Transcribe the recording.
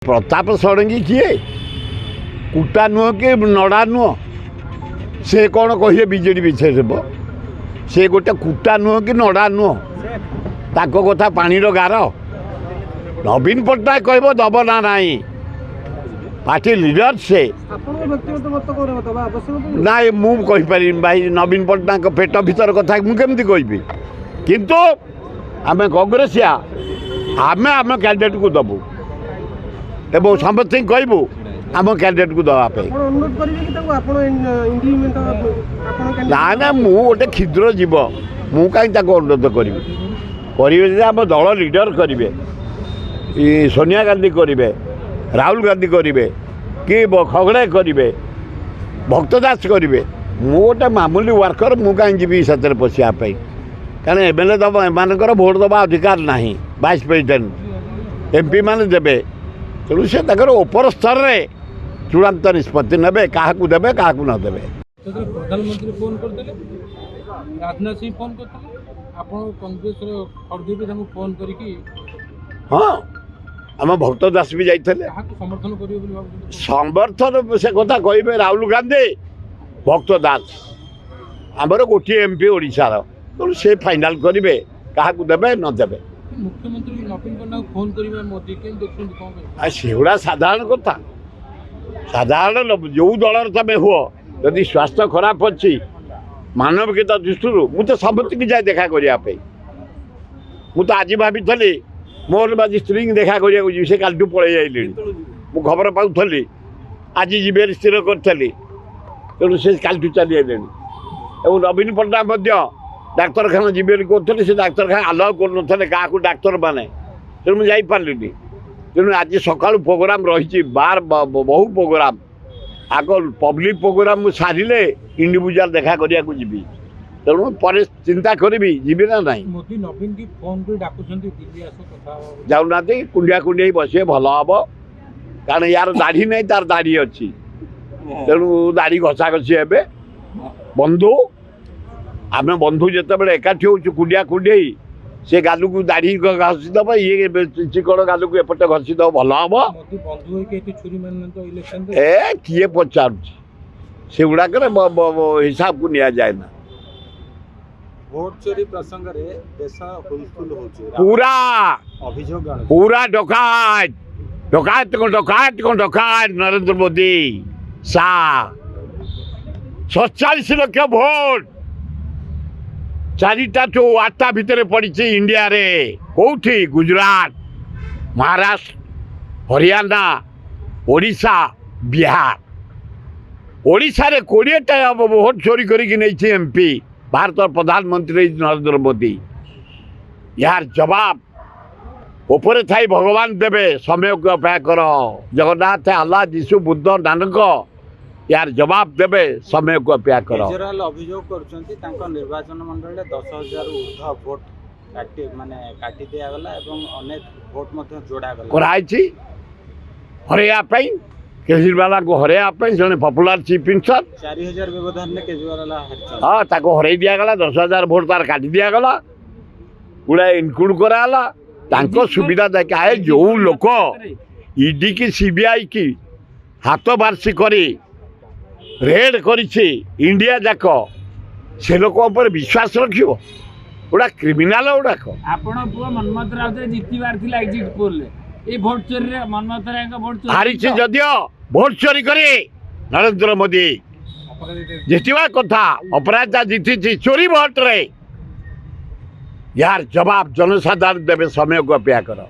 प्रताप षडंगी किए कुटा नुह कि नड़ा नुह से कौन कहे बीजेडी विषय से गोटे कुटा नुह कि नड़ा नुह ताको कथा पानी गार नवीन पट्टनायक कह दब ना नाई पार्टी लीडर से ना मुझे भाई नवीन पट्टनायक पेट भीतर कथा मुझे कहि किंतु आम कांग्रेसिया आम आम कैंडिडेट को दबू एवं समस्त कहबू आम कैंडिडेट को दवाई ना ना मु गोटे क्षुद्र जीव मु कहीं अनुरोध करेंगे आम दल लीडर करेंगे सोनिया गांधी करेंगे राहुल गांधी करेंगे कि खगड़े करेंगे भक्तदास करेंगे मु गोटे मामूली वर्कर मु कहीं जी से पशियापाई कारण एमएलए दबा एम भोट दबा अधिकार ना वाइस प्रेसिडेंट एमपी मान देवे तेणु से ऊपर स्तर में चूड़ांत निष्पत्ति ने क्या देवे क्या न देवे प्रधानमंत्री फोन करते राजनाथ सिंह फोन करते फोन करके हाँ आम भक्त दास भी जाते समर्थन कर समर्थन से कथा कहे राहुल गांधी भक्त दास आमर गोटे एमपी ओडार तेणु से फाइनाल करेंगे क्या देवे न देवे मुख्यमंत्री नवीन पट्टनायक फोन करेंगे मोदी के देखते सेगुड़ा साधारण कथा साधारण जो दलर तुम हुआ यदि स्वास्थ्य खराब अच्छी मानविकता दृष्टि मुझे समस्त जाए देखा करने मुझे आज भाभी मोर बाजी स्त्री देखा करा से कालू पलि जाइली मु खबर पाऊली आज जीवे स्थिर करी तेणु से कालू चली आए नवीन पट्टनायक डाक्तरखाना जीवे कहते से डाक्तरखाना आलाउ कर क्या डाक्तर मैंने तेणु मुझे जापारे तेणु आज सका प्रोग्राम रही बार बहु प्रोग्राम आग पब्लिक प्रोग्राम सारे इंडिविजुआल देखा करने को जी तेणु पर चिंता करी जीवी ना ना जाऊना कुंडिया कुंडिया बसवे भल हम कारण यार दाढ़ी नहीं तार दाढ़ी अच्छी तेणु दाढ़ी घसा घसी हे बंधु आम बंधु जिते एकाठी हो कुंडिया कुंडे से गालू को दाढ़ी घसीदब ये चिकड़ गालू को एपटे घसीदब भल हम ए किए पचार से गुड़ाक हिसाब को नि जाए ना भोट चोरी प्रसंग रे देश हुलस्थुल होची पूरा अभियोग पूरा डकायत डकायत को डकायत को डकायत नरेंद्र मोदी सा 47 लाख भोट चारिटा तो 8टा भितर पड़ी इंडिया रे कौटी गुजरात महाराष्ट्र हरियाणा ओडिशा बिहार ओडिशा रे 20टा भोट चोरी करके नहीं एमपी भारत प्रधानमंत्री नरेंद्र मोदी यार जवाब ऊपर थाई भगवान देवे समय को अपेक्षा कर जगन्नाथ अल्लाह जीशु बुद्ध नानक यार जवाब देवे समय को अपेक्षा कर केजरीवाल अभियोग करछंती तांको निर्वाचन मंडल रे 10,000 ऊर्ध्व भोट काटी दिया गला एवं अनेक भोट मध्ये जोड़ा गला कराई छी हरेया पई केजरीवाल को हरेया पई जने पॉपुलर चीफ मिनिस्टर 4000 व्यवधान ने केजरीवाल हारछ हाँ ताको हरई दिया गला 10,000 भोट तार काटी दिया गला पूरा इनक्लूड कराला तांको सुविधा देखे आए जो लोक ईडी की सीबीआई की हाथ बार्सी करी रेड करिछि इंडिया जाक से लोक ऊपर विश्वास रखियो गोटा क्रिमिनाल गुड़ाक आपण पुआ मनमोहन राउत जीतबार थिला एग्जिट पोल ले ए भोट चोरी रे मनमोहन राय का भोट चोरी हारिछि जदियो भोट चोरी करे नरेंद्र मोदी जीतवा कथा अपराध जीति चोरी भोट रे यार जवाब जनसाधारण देवे समय को अपेक्षा कर।